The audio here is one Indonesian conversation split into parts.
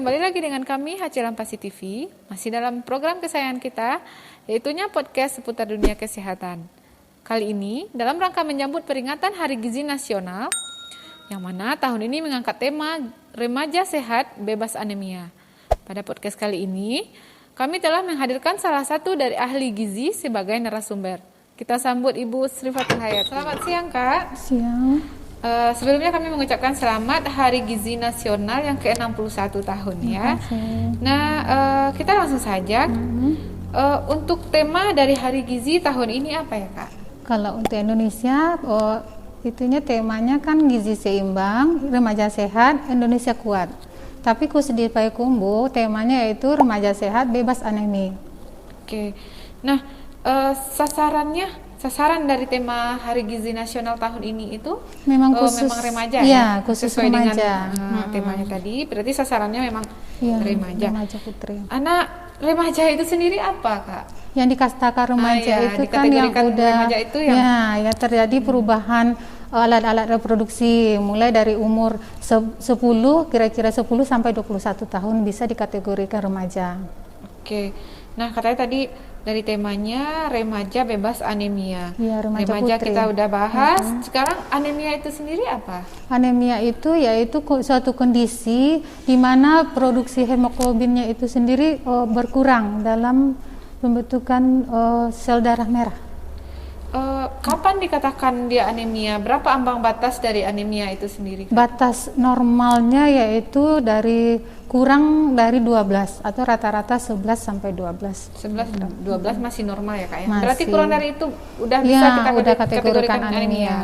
kembali lagi dengan kami HC Lampasi TV, masih dalam program kesayangan kita, yaitunya podcast seputar dunia kesehatan. Kali ini dalam rangka menyambut peringatan Hari Gizi Nasional, yang mana tahun ini mengangkat tema Remaja Sehat Bebas Anemia. Pada podcast kali ini, kami telah menghadirkan salah satu dari ahli gizi sebagai narasumber. Kita sambut Ibu Srifatul Hayat. Selamat siang, Kak. Siang. Sebelumnya kami mengucapkan selamat Hari Gizi Nasional yang ke-61 tahun ya. Nah, kita langsung saja. Untuk tema dari Hari Gizi tahun ini apa ya, Kak? Kalau untuk Indonesia, itunya temanya kan gizi seimbang, remaja sehat, Indonesia kuat. Tapi khusus di Payakumbuh temanya yaitu remaja sehat bebas anemia. Oke. Nah, sasaran dari tema Hari Gizi Nasional tahun ini itu memang khusus memang remaja ya, khusus sesuai remaja. Dengan temanya tadi. Berarti sasarannya memang remaja. Remaja putri. Anak remaja itu sendiri apa, Kak? Yang dikatakan remaja itu kan yang udah itu yang... ya terjadi perubahan alat-alat reproduksi mulai dari umur 10 kira-kira 10 sampai 21 tahun bisa dikategorikan remaja. Oke. Nah, katanya tadi dari temanya remaja bebas anemia. Ya, remaja putri. Kita udah bahas. Sekarang anemia itu sendiri apa? Anemia itu yaitu suatu kondisi di mana produksi hemoglobinnya itu sendiri berkurang dalam pembentukan sel darah merah. Kapan dikatakan dia anemia? Berapa ambang batas dari anemia itu sendiri? Batas normalnya yaitu kurang dari 12 atau rata-rata 11 sampai 12. 11 12 masih normal ya, Kak ya? Masih. Berarti kurang dari itu udah bisa kita kategorikan anemia.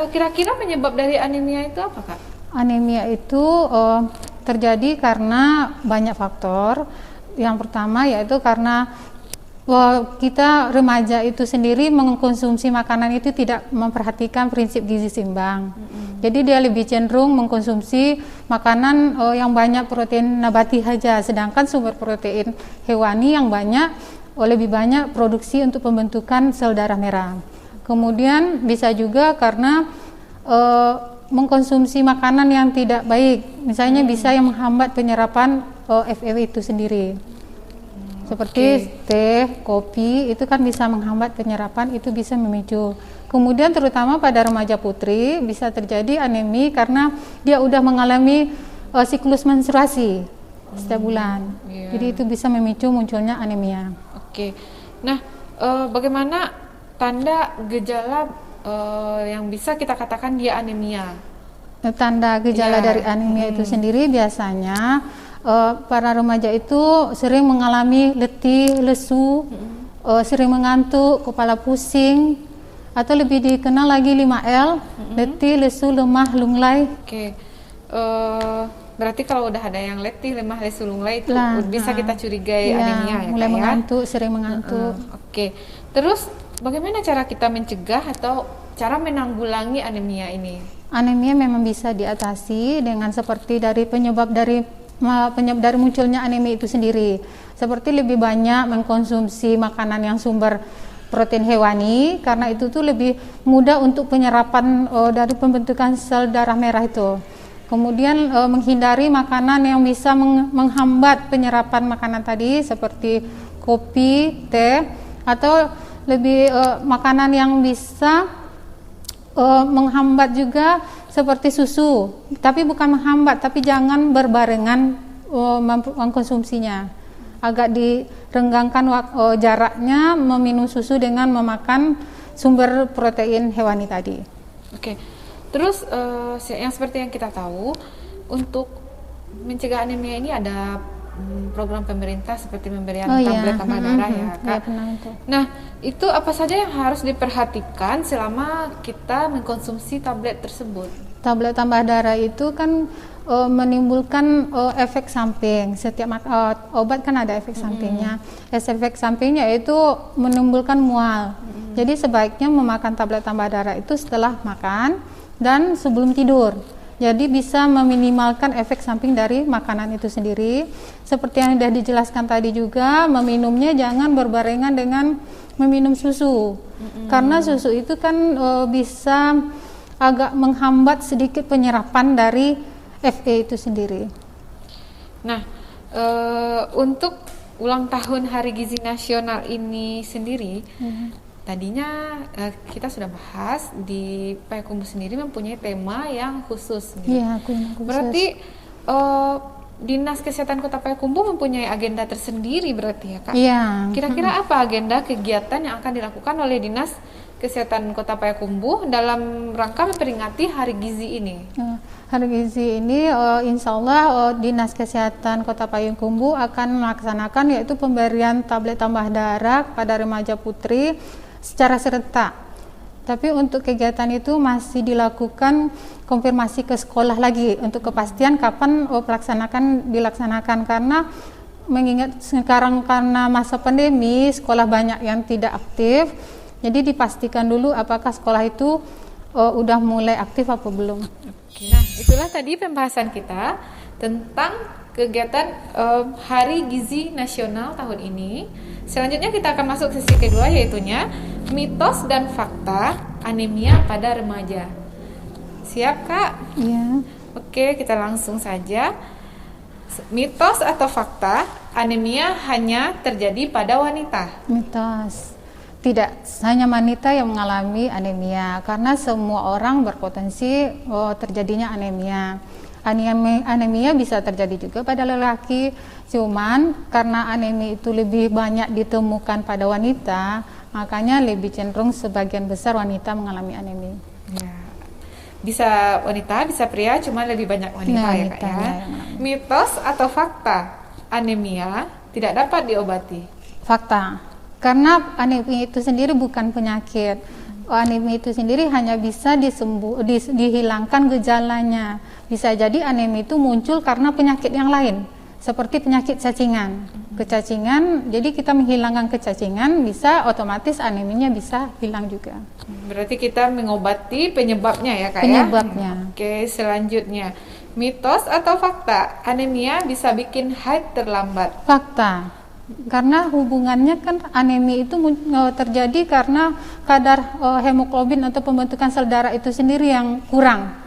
Kira-kira penyebab dari anemia itu apa, Kak? Anemia itu terjadi karena banyak faktor. Yang pertama yaitu karena kita remaja itu sendiri mengkonsumsi makanan itu tidak memperhatikan prinsip gizi seimbang. Jadi dia lebih cenderung mengkonsumsi makanan yang banyak protein nabati saja, sedangkan sumber protein hewani yang lebih banyak produksi untuk pembentukan sel darah merah. Kemudian bisa juga karena mengkonsumsi makanan yang tidak baik, misalnya bisa yang menghambat penyerapan FeV itu sendiri. Seperti teh, kopi, itu kan bisa menghambat penyerapan, itu bisa memicu. Kemudian terutama pada remaja putri bisa terjadi anemia karena dia udah mengalami siklus menstruasi setiap bulan. Jadi itu bisa memicu munculnya anemia. Oke. Nah, bagaimana tanda gejala yang bisa kita katakan dia anemia? Tanda gejala dari anemia itu sendiri biasanya para remaja itu sering mengalami letih, lesu, sering mengantuk, kepala pusing, atau lebih dikenal lagi 5L, letih, lesu, lemah, lunglai. Oke. Berarti kalau udah ada yang letih, lemah, lesu, lunglai itu bisa kita curigai anemia ya, mulai Kak, mengantuk, sering mengantuk. Oke. Terus bagaimana cara kita mencegah atau cara menanggulangi anemia ini? Anemia memang bisa diatasi dengan seperti dari penyebab dari munculnya anemia itu sendiri, seperti lebih banyak mengkonsumsi makanan yang sumber protein hewani, karena itu tuh lebih mudah untuk penyerapan dari pembentukan sel darah merah itu. Kemudian menghindari makanan yang bisa menghambat penyerapan makanan tadi seperti kopi, teh, atau lebih makanan yang bisa menghambat juga seperti susu, tapi bukan menghambat, tapi jangan berbarengan mengkonsumsinya. Agak direnggangkan jaraknya meminum susu dengan memakan sumber protein hewani tadi. Oke. Terus yang seperti yang kita tahu, untuk mencegah anemia ini ada program pemerintah seperti memberikan tablet tambah darah ya, Kak. Nah, itu apa saja yang harus diperhatikan selama kita mengkonsumsi tablet tersebut? Tablet tambah darah itu kan menimbulkan efek samping. Setiap obat kan ada efek sampingnya. Efek sampingnya itu menimbulkan mual. Jadi sebaiknya memakan tablet tambah darah itu setelah makan dan sebelum tidur. Jadi bisa meminimalkan efek samping dari makanan itu sendiri. Seperti yang sudah dijelaskan tadi juga, meminumnya jangan berbarengan dengan meminum susu. Karena susu itu kan bisa agak menghambat sedikit penyerapan dari Fe itu sendiri. Nah, untuk ulang tahun Hari Gizi Nasional ini sendiri, tadinya kita sudah bahas di Payakumbuh sendiri mempunyai tema yang khusus. Gitu. Iya, khusus. Berarti Dinas Kesehatan Kota Payakumbuh mempunyai agenda tersendiri berarti ya Kak? Iya. Kira-kira apa agenda kegiatan yang akan dilakukan oleh Dinas Kesehatan Kota Payakumbuh dalam rangka memperingati Hari Gizi ini? Hari Gizi ini insya Allah Dinas Kesehatan Kota Payakumbuh akan melaksanakan yaitu pemberian tablet tambah darah pada remaja putri secara serentak. Tapi untuk kegiatan itu masih dilakukan konfirmasi ke sekolah lagi untuk kepastian kapan dilaksanakan karena mengingat sekarang karena masa pandemi sekolah banyak yang tidak aktif, jadi dipastikan dulu apakah sekolah itu udah mulai aktif apa belum. Nah, itulah tadi pembahasan kita tentang kegiatan Hari Gizi Nasional tahun ini. Selanjutnya kita akan masuk sesi kedua, yaitunya mitos dan fakta anemia pada remaja. Siap Kak? Iya. Oke, kita langsung saja. Mitos atau fakta anemia hanya terjadi pada wanita? Mitos. Tidak hanya wanita yang mengalami anemia, karena semua orang berpotensi terjadinya anemia. Anemia bisa terjadi juga pada lelaki, cuman karena anemia itu lebih banyak ditemukan pada wanita, makanya lebih cenderung sebagian besar wanita mengalami anemia. Ya. Bisa wanita, bisa pria, cuma lebih banyak wanita ya Kak ya. Mitos atau fakta anemia tidak dapat diobati? Fakta. Karena anemia itu sendiri bukan penyakit. Anemia itu sendiri hanya bisa dihilangkan gejalanya. Bisa jadi anemia itu muncul karena penyakit yang lain, seperti penyakit cacingan. Kecacingan, jadi kita menghilangkan kecacingan, bisa otomatis aneminya bisa hilang juga. Berarti kita mengobati penyebabnya ya Kak Penyebabnya. ya? Oke, selanjutnya. Mitos atau fakta anemia bisa bikin haid terlambat? Fakta. Karena hubungannya kan anemia itu terjadi karena kadar hemoglobin atau pembentukan sel darah itu sendiri yang kurang.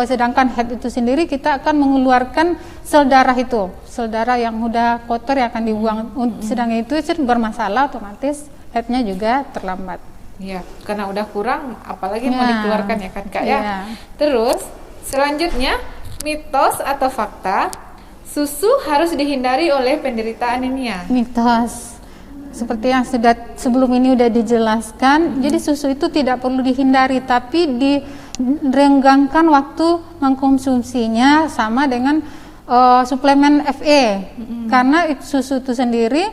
Sedangkan haid itu sendiri kita akan mengeluarkan sel darah itu, sel darah yang udah kotor yang akan dibuang. Sedangkan itu bermasalah, otomatis haidnya juga terlambat. Iya, karena udah kurang, apalagi mau dikeluarkan ya kan Kak ya. Iya. Terus selanjutnya, mitos atau fakta susu harus dihindari oleh penderita anemia? Mitos. Seperti yang sudah sebelum ini udah dijelaskan, jadi susu itu tidak perlu dihindari, tapi direnggangkan waktu mengkonsumsinya sama dengan suplemen Fe. Karena susu itu sendiri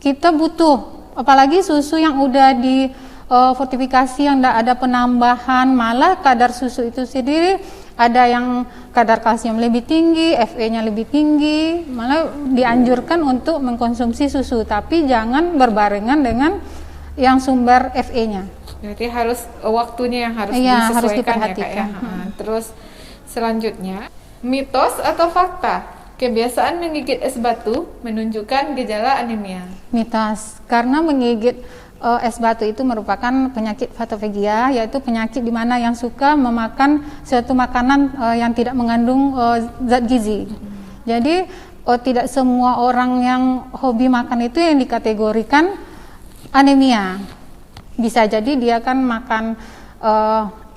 kita butuh, apalagi susu yang udah di fortifikasi yang ada penambahan, malah kadar susu itu sendiri ada yang kadar kalsium lebih tinggi, Fe-nya lebih tinggi, malah dianjurkan untuk mengkonsumsi susu, tapi jangan berbarengan dengan yang sumber Fe-nya. Berarti harus waktunya yang harus Iya, disesuaikan harus ya Kak diperhatikan. ya. Terus selanjutnya, mitos atau fakta kebiasaan menggigit es batu menunjukkan gejala anemia? Mitos, karena menggigit es batu itu merupakan penyakit fatofagia, yaitu penyakit di mana yang suka memakan suatu makanan yang tidak mengandung zat gizi. Jadi tidak semua orang yang hobi makan itu yang dikategorikan anemia. Bisa jadi dia kan makan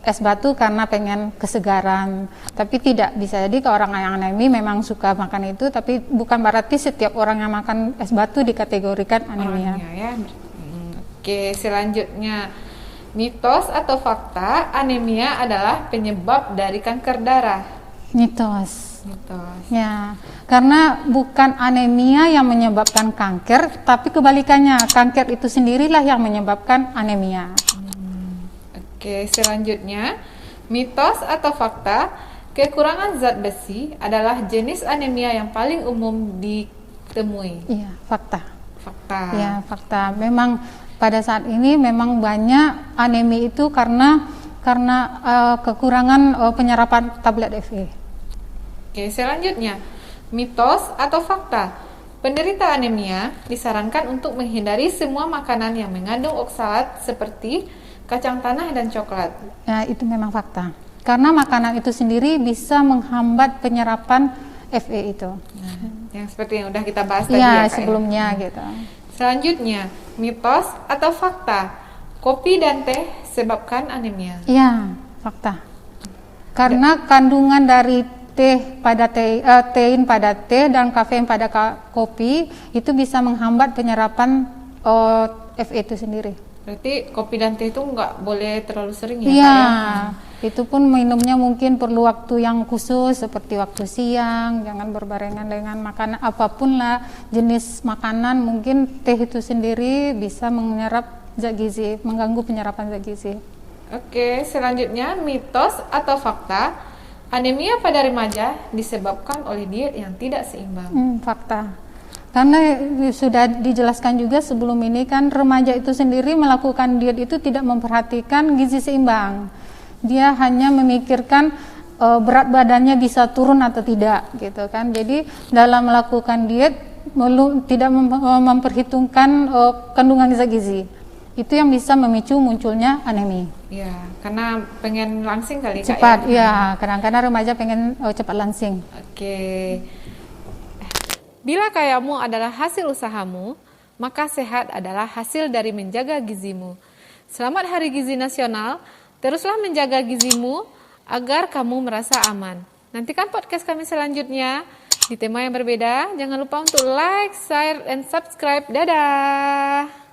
es batu karena pengen kesegaran, tapi tidak. Bisa jadi ke orang yang anemia memang suka makan itu, tapi bukan berarti setiap orang yang makan es batu dikategorikan anemia. Ya. Oke, selanjutnya, mitos atau fakta anemia adalah penyebab dari kanker darah? Mitos. Mitos. Ya, karena bukan anemia yang menyebabkan kanker, tapi kebalikannya, kanker itu sendirilah yang menyebabkan anemia. Oke, selanjutnya, mitos atau fakta kekurangan zat besi adalah jenis anemia yang paling umum ditemui? Iya, fakta. Fakta. Ya, fakta. Memang pada saat ini memang banyak anemia itu karena kekurangan penyerapan tablet Fe. Oke, selanjutnya, mitos atau fakta penderita anemia disarankan untuk menghindari semua makanan yang mengandung oksalat seperti kacang tanah dan coklat? Ya, itu memang fakta. Karena makanan itu sendiri bisa menghambat penyerapan FE itu. Nah, yang seperti yang udah kita bahas tadi Iya, ya, Kak, sebelumnya gitu. Selanjutnya, mitos atau fakta, kopi dan teh sebabkan anemia. Iya, fakta. Karena kandungan dari tein pada teh dan kafein pada kopi itu bisa menghambat penyerapan FE itu sendiri. Berarti kopi dan teh itu nggak boleh terlalu sering ya, Iya, Kak, ya? itu pun minumnya mungkin perlu waktu yang khusus seperti waktu siang, jangan berbarengan dengan makanan apapun lah jenis makanan. Mungkin teh itu sendiri bisa menyerap zat gizi, mengganggu penyerapan zat gizi. Oke, selanjutnya mitos atau fakta, anemia pada remaja disebabkan oleh diet yang tidak seimbang. Fakta. Karena sudah dijelaskan juga sebelum ini kan remaja itu sendiri melakukan diet itu tidak memperhatikan gizi seimbang. Dia hanya memikirkan berat badannya bisa turun atau tidak gitu kan. Jadi dalam melakukan diet tidak memperhitungkan kandungan zat gizi. Itu yang bisa memicu munculnya anemi. Ya, karena pengen langsing kali, Kak, Cepat, ya? ya. Kadang-kadang remaja pengen cepat langsing. Oke. Bila kayamu adalah hasil usahamu, maka sehat adalah hasil dari menjaga gizimu. Selamat Hari Gizi Nasional. Teruslah menjaga gizimu agar kamu merasa aman. Nantikan podcast kami selanjutnya di tema yang berbeda. Jangan lupa untuk like, share, dan subscribe. Dadah!